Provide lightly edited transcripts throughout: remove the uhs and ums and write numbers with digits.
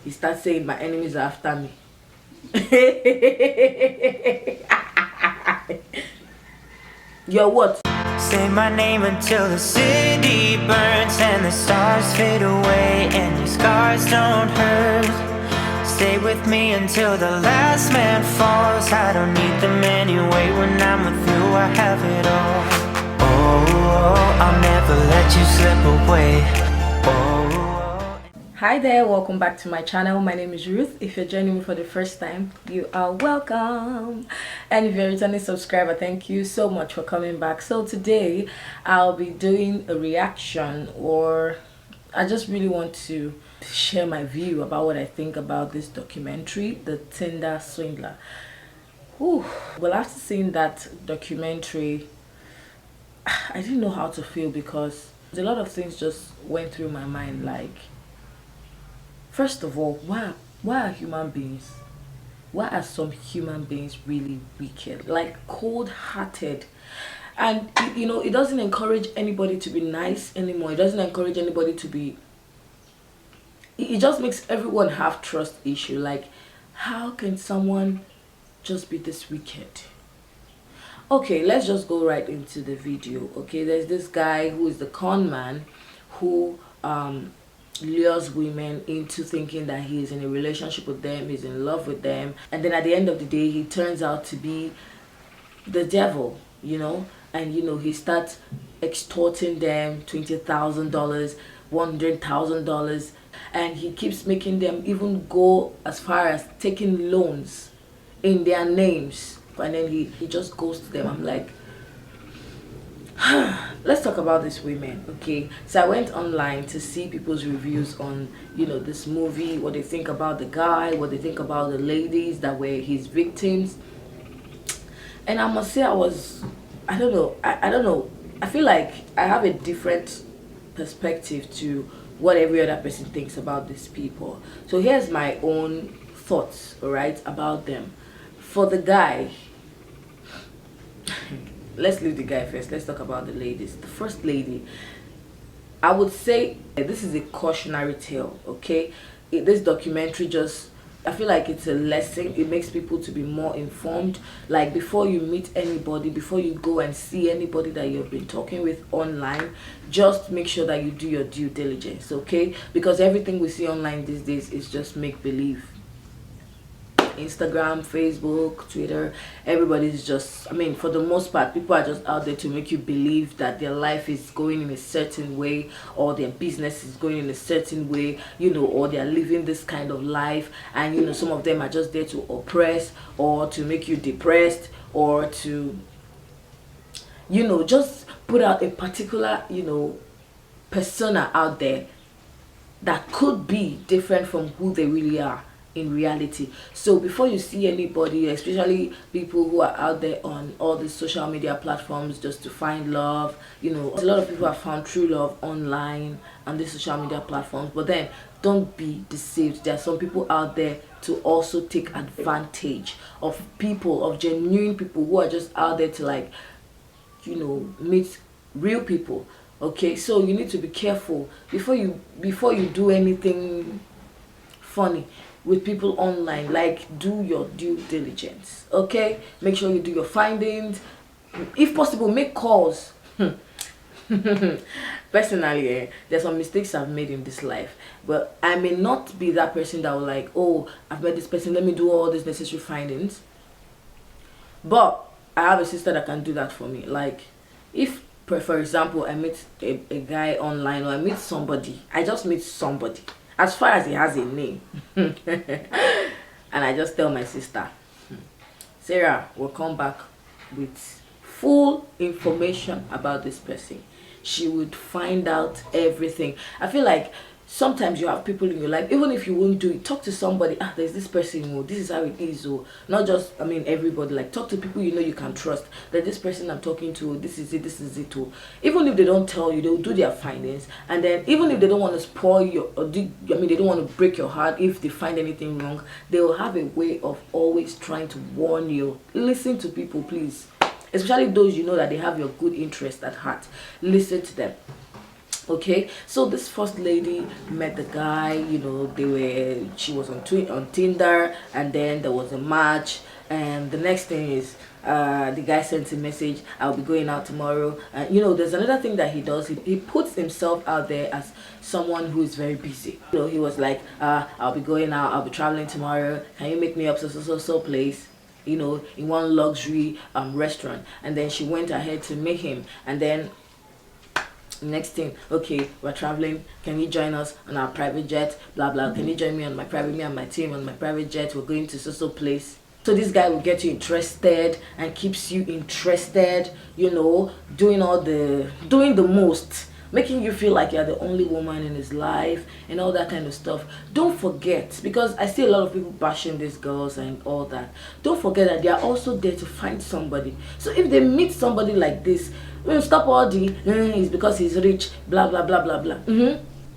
he starts saying my enemies are after me. You're what? Say my name until the city burns and the stars fade away and your scars don't hurt. Stay with me until the last man falls. I don't need them anyway. When I'm with you, I have it all. Oh, I'll never let you slip away. Oh. Hi there, welcome back to my channel. My name is Ruth. If you're joining me for the first time, you are welcome, and if you're a returning subscriber, thank you so much for coming back. So today I'll be doing a reaction, or I just really want to share my view about what I think about this documentary, the Tinder Swindler. Whew. Well, after seeing that documentary, I didn't know how to feel, because a lot of things just went through my mind. Like, first of all, why are human beings, why are some human beings really wicked, like cold-hearted? And you know, it doesn't encourage anybody to be nice anymore. It doesn't encourage anybody to be, it just makes everyone have trust issue. Like, how can someone just be this wicked? Okay, let's just go right into the video. Okay, there's this guy who is the con man who lures women into thinking that he is in a relationship with them, he's in love with them, and then at the end of the day he turns out to be the devil, you know. And you know, he starts extorting them $20,000, $100,000, and he keeps making them even go as far as taking loans in their names, and then he just goes to them. I'm like, let's talk about these women. Okay, so I went online to see people's reviews on, you know, this movie, what they think about the guy, what they think about the ladies that were his victims. And I must say, I don't know, I don't know, I feel like I have a different perspective to what every other person thinks about these people. So here's my own thoughts, all right, about them. For the guy, let's leave the guy first. Let's talk about the ladies. The first lady, I would say this is a cautionary tale. Okay, this documentary just, I feel like it's a lesson. It makes people to be more informed. Like, before you meet anybody, before you go and see anybody that you've been talking with online, just make sure that you do your due diligence. Okay, because everything we see online these days is just make believe. Instagram, Facebook, Twitter, everybody's just, I mean, for the most part, people are just out there to make you believe that their life is going in a certain way, or their business is going in a certain way, you know, or they're living this kind of life. And you know, some of them are just there to oppress, or to make you depressed, or to, you know, just put out a particular, you know, persona out there that could be different from who they really are in reality. So before you see anybody, especially people who are out there on all these social media platforms just to find love, you know, a lot of people have found true love online on these social media platforms, but then don't be deceived. There are some people out there to also take advantage of people, of genuine people who are just out there to, like, you know, meet real people. Okay, so you need to be careful before you do anything funny with people online. Like, do your due diligence. Okay, make sure you do your findings. If possible, make calls. Personally, there's some mistakes I've made in this life, but I may not be that person that will, like, oh, I've met this person, let me do all these necessary findings. But I have a sister that can do that for me. Like, if for example I meet a guy online, or I meet somebody, I just meet somebody, as far as he has a name, and I just tell my sister, Sarah will come back with full information about this person. She would find out everything. I feel like sometimes you have people in your life, even if you won't do it, talk to somebody. There's this person, this is how it is. Or not just, I mean, everybody. Like, talk to people you know you can trust, that this person I'm talking to, this is it. Or even if they don't tell you, they'll do their findings. And then even if they don't want to spoil your, they don't want to break your heart if they find anything wrong, they will have a way of always trying to warn you. Listen to people, please, especially those you know that they have your good interest at heart. Listen to them. Okay, so this first lady met the guy, she was on Tinder, and then there was a match, and the next thing is the guy sent a message, I'll be going out tomorrow. There's another thing that he does. He puts himself out there as someone who is very busy. He was like, I'll be going out, I'll be traveling tomorrow, can you make me up so place, in one luxury restaurant. And then she went ahead to meet him, and then next thing, okay, we're traveling, can you join us on our private jet, blah blah, can you join me on me and my team on my private jet, we're going to so place. So this guy will get you interested and keeps you interested, doing the most, making you feel like you're the only woman in his life and all that kind of stuff. Don't forget, because I see a lot of people bashing these girls and all that, don't forget that they are also there to find somebody. So if they meet somebody like this, stop all the it's because he's rich, blah blah blah blah blah.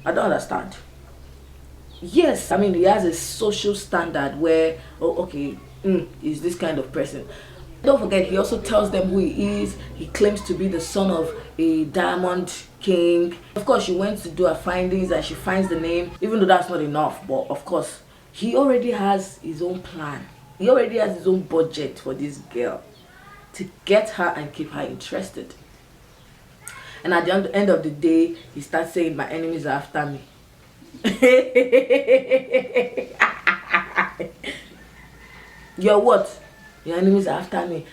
I don't understand. Yes, I mean, he has a social standard where, okay, he's this kind of person. Don't forget, he also tells them who he is. He claims to be the son of a diamond king. Of course, she went to do her findings and she finds the name, even though that's not enough. But of course, he already has his own plan. He already has his own budget for this girl to get her and keep her interested. And at the end of the day, he starts saying, my enemies are after me. Your what? Your enemies are after me.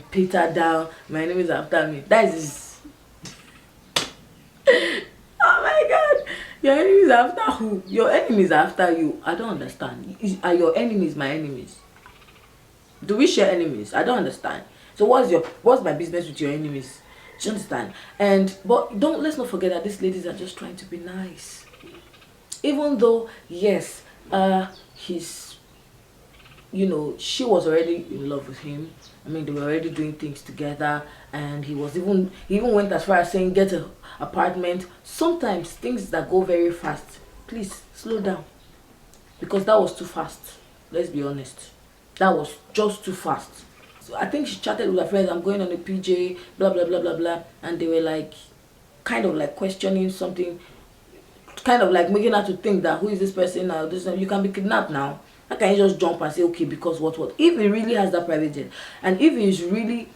Peter down. My enemies are after me. That is. Oh my God. Your enemies are after who? Your enemies are after you. I don't understand. Are your enemies my enemies? Do we share enemies? I don't understand. So what's my business with your enemies? Do you understand? But let's not forget that these ladies are just trying to be nice. Even though, yes, she was already in love with him. I mean, they were already doing things together, and he even went as far as saying, get an apartment. Sometimes things that go very fast, please slow down, because that was too fast. Let's be honest, that was just too fast. So I think she chatted with her friends, I'm going on a PJ, blah blah blah blah blah, and they were like kind of like questioning something, kind of like making her to think that, who is this person now? You can be kidnapped now. How can you just jump and say, okay, because what? If he really has that private jet, and if he's really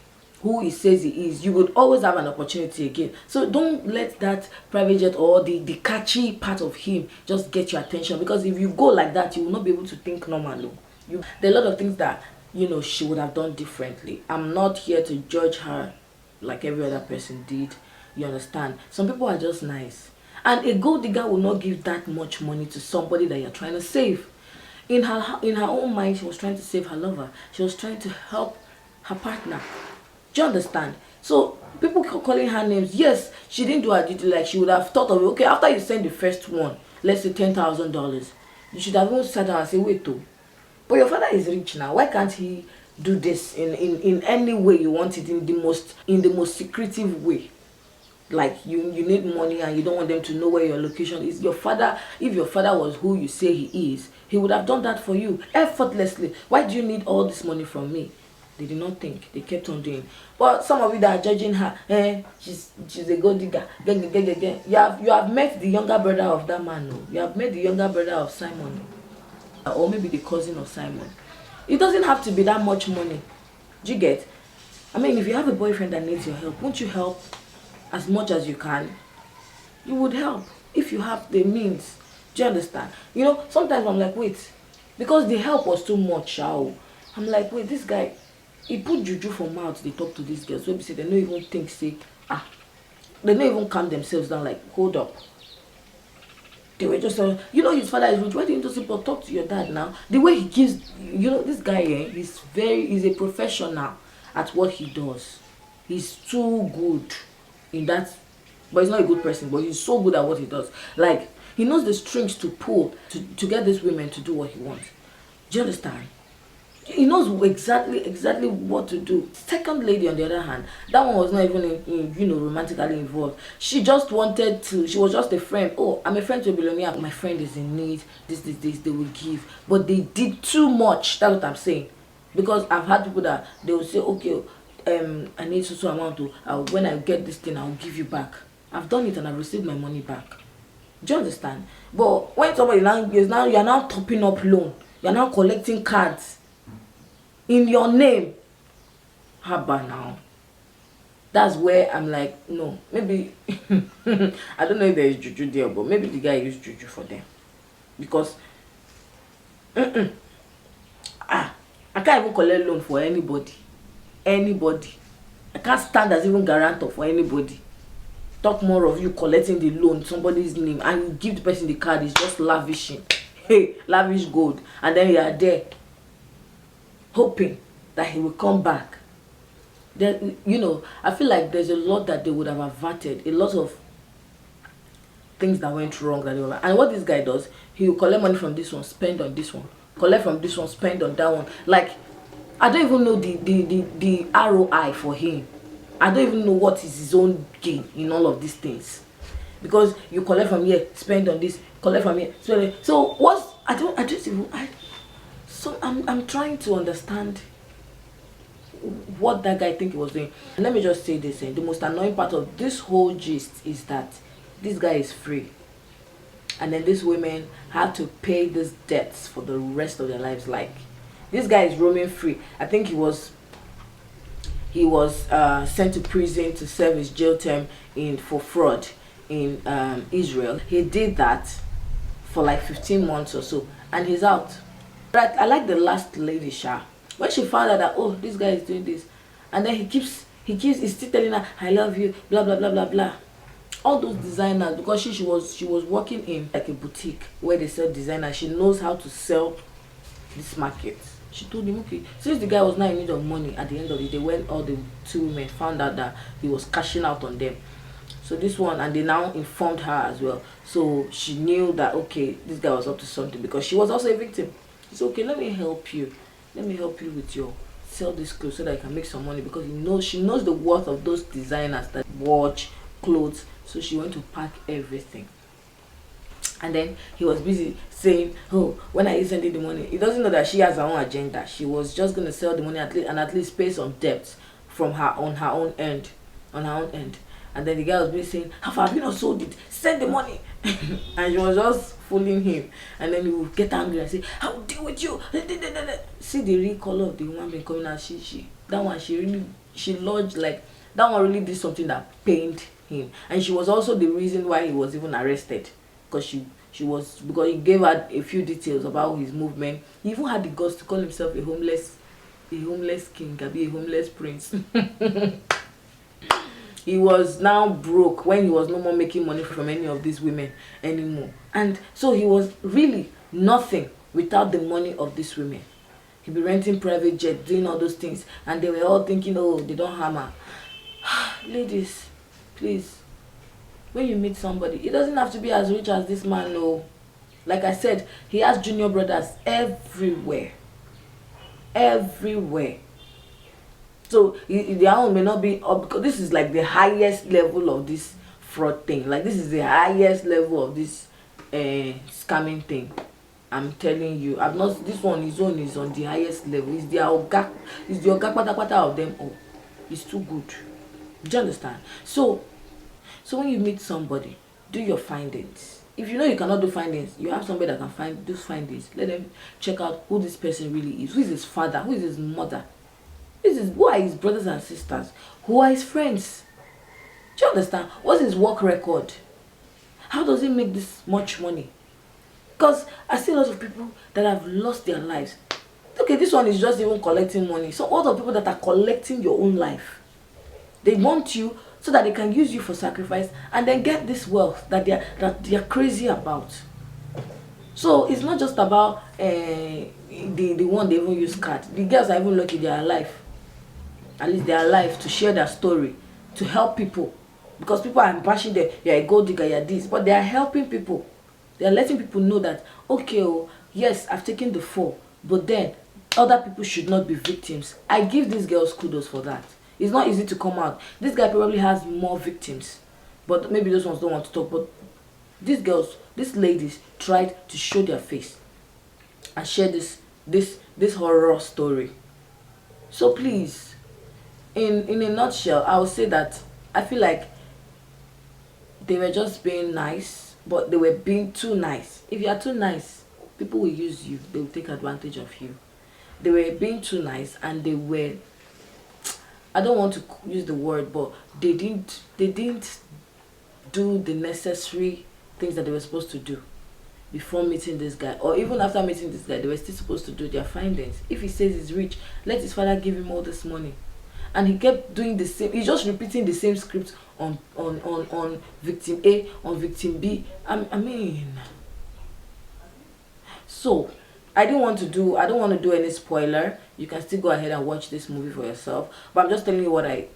who he says he is, you would always have an opportunity again. So don't let that private jet or the catchy part of him just get your attention, because if you go like that, you will not be able to think normally. There are a lot of things that she would have done differently. I'm not here to judge her like every other person did. You understand? Some people are just nice. And a gold digger will not give that much money to somebody that you're trying to save. In her own mind, she was trying to save her lover. She was trying to help her partner. Do you understand? So people calling her names. Yes, she didn't do her duty. Like, she would have thought of, okay, after you send the first one, let's say $10,000, you should have even sat down and say, wait, though. But your father is rich now. Why can't he do this in any way you want it, in the most secretive way? Like, you need money and you don't want them to know where your location is. Your father, if your father was who you say he is, he would have done that for you effortlessly. Why do you need all this money from me? They did not think. They kept on doing. But some of you that are judging her, she's a gold digger. You have met the younger brother of that man. No? You have met the younger brother of Simon. Or maybe the cousin of Simon. It doesn't have to be that much money. Do you get? I mean, if you have a boyfriend that needs your help, won't you help as much as you can? You would help if you have the means. Do you understand? Sometimes I'm like, wait, because the help was too much. I'm like, wait, this guy, he put juju for mouth. They talk to these girls, so they don't even think, say, they don't even calm themselves down, like, hold up. They were just his father is rich. Why didn't you just talk to your dad now? The way he gives, this guy, he's a professional at what he does. He's too good in that, but he's not a good person, but he's so good at what he does. Like, he knows the strings to pull to get these women to do what he wants. Do you understand? He knows exactly what to do. Second lady, on the other hand, that one was not even romantically involved. She just wanted to, she was just a friend. Oh, I'm a friend to a billionaire. My friend is in need. This, they will give. But they did too much. That's what I'm saying. Because I've had people that they will say, okay, I need so amount to, when I get this thing, I'll give you back. I've done it and I've received my money back. Do you understand? But when somebody you are now topping up loan, you are now collecting cards in your name. Haba now. That's where I'm like, no, maybe I don't know if there is juju there, but maybe the guy used juju for them. Because I can't even collect loan for anybody. I can't stand as even guarantor for anybody. Talk more of you collecting the loan, somebody's name, and you give the person the card. Is just lavishing. Hey, lavish gold, and then you are there hoping that he will come back. Then, I feel like there's a lot that they would have averted, a lot of things that went wrong that they were. And what this guy does, he will collect money from this one, spend on this one, collect from this one, spend on that one. Like, I don't even know the ROI for him. I don't even know what is his own gain in all of these things. Because you collect from here, spend on this, collect from here, spend on. So what's I'm trying to understand what that guy think he was doing. And let me just say this, the most annoying part of this whole gist is that this guy is free, and then these women have to pay these debts for the rest of their lives. Like, this guy is roaming free. I think he was sent to prison to serve his jail term for fraud in Israel. He did that for like 15 months or so, and he's out. Right? I like the last lady, Sha, when she found out that, oh, this guy is doing this, and then he's still telling her, I love you, blah blah blah blah blah. All those designers, because she was working in like a boutique where they sell designers. She knows how to sell this market. She told him, okay, since the guy was not in need of money at the end of the day, when all the two women found out that he was cashing out on them, so this one, and they now informed her as well. So she knew that, okay, this guy was up to something, because she was also a victim. She said, okay, let me help you with your sell this clothes so that I can make some money, because she knows the worth of those designers, that watch, clothes. So she went to pack everything. And then he was busy saying, oh, when are you sending the money? He doesn't know that she has her own agenda. She was just going to sell the money at least pay some debts from her on her own end. And then the guy was busy saying, how far have you not sold it? Send the money. And she was just fooling him. And then he would get angry and say, I will deal with you. See the real color of the woman being coming out. She lodged, like, that one really did something that pained him. And she was also the reason why he was even arrested. Because because he gave her a few details about his movement. He even had the guts to call himself a homeless king, a homeless prince. He was now broke when he was no more making money from any of these women anymore. And so he was really nothing without the money of these women. He'd be renting private jet, doing all those things, and they were all thinking, oh, they don't harm her. Ladies, please, when you meet somebody, it doesn't have to be as rich as this man. No, like I said, he has junior brothers everywhere. So their own may not be up, because this is like the highest level of this fraud thing. Like, this is the highest level of this scamming thing. I'm telling you, this one, his own is on the highest level. It's the oga pata of them all. It's too good. Do you understand? So when you meet somebody, do your findings. If you know you cannot do findings, you have somebody that can do findings. Let them check out who this person really is. Who is his father? Who is his mother? Who are his brothers and sisters? Who are his friends? Do you understand? What's his work record? How does he make this much money? Because I see a lot of people that have lost their lives. Okay, this one is just even collecting money. So all the people that are collecting your own life, they want you so that they can use you for sacrifice and then get this wealth that they are crazy about. So it's not just about the one they even use card. The girls are even lucky they are alive. At least they are alive to share their story, to help people. Because people are bashing them, you're a gold digger, you're this. But they are helping people. They are letting people know that, okay, oh, yes, I've taken the fall, but then other people should not be victims. I give these girls kudos for that. It's not easy to come out. This guy probably has more victims, but maybe those ones don't want to talk. But these girls, these ladies tried to show their face and share this horror story. So please, in a nutshell, I would say that I feel like they were just being nice, but they were being too nice. If you are too nice, people will use you, they will take advantage of you. They were being too nice, and they were, I don't want to use the word, but they didn't do the necessary things that they were supposed to do before meeting this guy, or even after meeting this guy. They were still supposed to do their findings. If he says he's rich, let his father give him all this money. And he kept doing the same, he's just repeating the same script on victim A, on victim B. I mean, so I don't want to do any spoiler. You can still go ahead and watch this movie for yourself, but I'm just telling you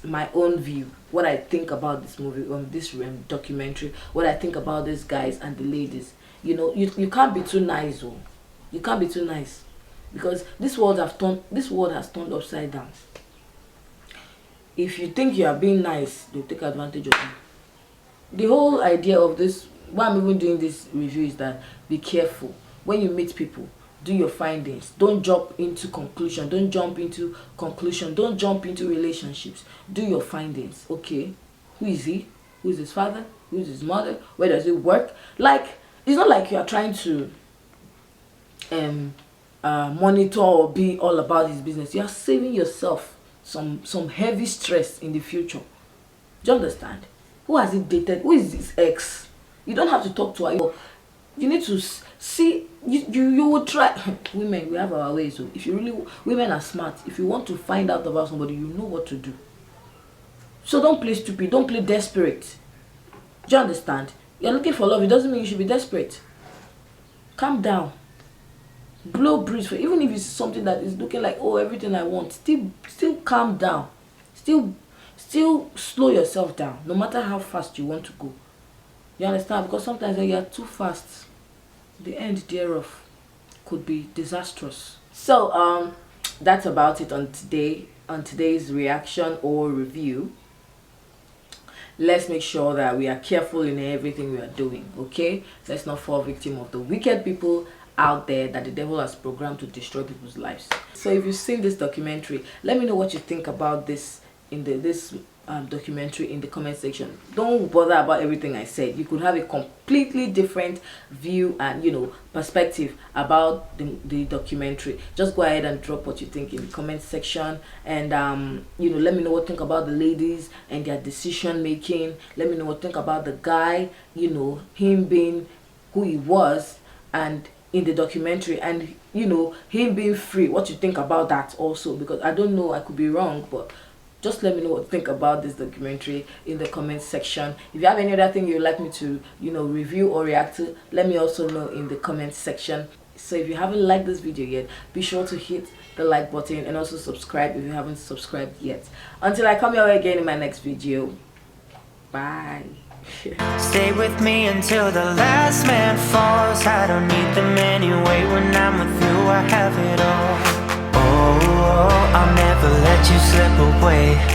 my own view, what I think about this movie, this documentary, what I think about these guys and the ladies. You know, you can't be too nice. Oh, you can't be too nice, because this world has turned upside down. If you think you are being nice, they'll take advantage of you. The whole idea of this, why I'm even doing this review, is that be careful when you meet people. Do your findings. Don't jump into conclusion. Don't jump into relationships. Do your findings. Okay, who is he? Who is his father? Who is his mother? Where does he work? Like, it's not like you are trying to monitor or be all about his business. You are saving yourself some heavy stress in the future. Do you understand? Who has he dated? Who is his ex? You don't have to talk to her. You need to see. You will try. Women, we have our ways. So if you really, women are smart. If you want to find out about somebody, you know what to do. So don't play stupid. Don't play desperate. Do you understand? You're looking for love. It doesn't mean you should be desperate. Calm down. Blow breeze for, even if it's something that is looking like, oh, everything I want. Still calm down. Still slow yourself down. No matter how fast you want to go. You understand? Because sometimes when you are too fast, the end thereof could be disastrous. So that's about it on today's reaction or review. Let's make sure that we are careful in everything we are doing. Okay, let's not fall victim of the wicked people out there that the devil has programmed to destroy people's lives. So if you've seen this documentary, let me know what you think about this in this documentary in the comment section. Don't bother about everything I said. You could have a completely different view and perspective about the documentary. Just go ahead and drop what you think in the comment section, and let me know what you think about the ladies and their decision making. Let me know what you think about the guy, him being who he was and in the documentary, and him being free. What you think about that also, because I don't know, I could be wrong, but just let me know what you think about this documentary in the comment section. If you have any other thing you'd like me to review or react to, let me also know in the comment section. So if you haven't liked this video yet, be sure to hit the like button and also subscribe if you haven't subscribed yet. Until I come your way again in my next video, bye. Stay with me until the last man falls. I don't need them anyway. When I'm with you, I have it all. Oh, I'll never let you slip away.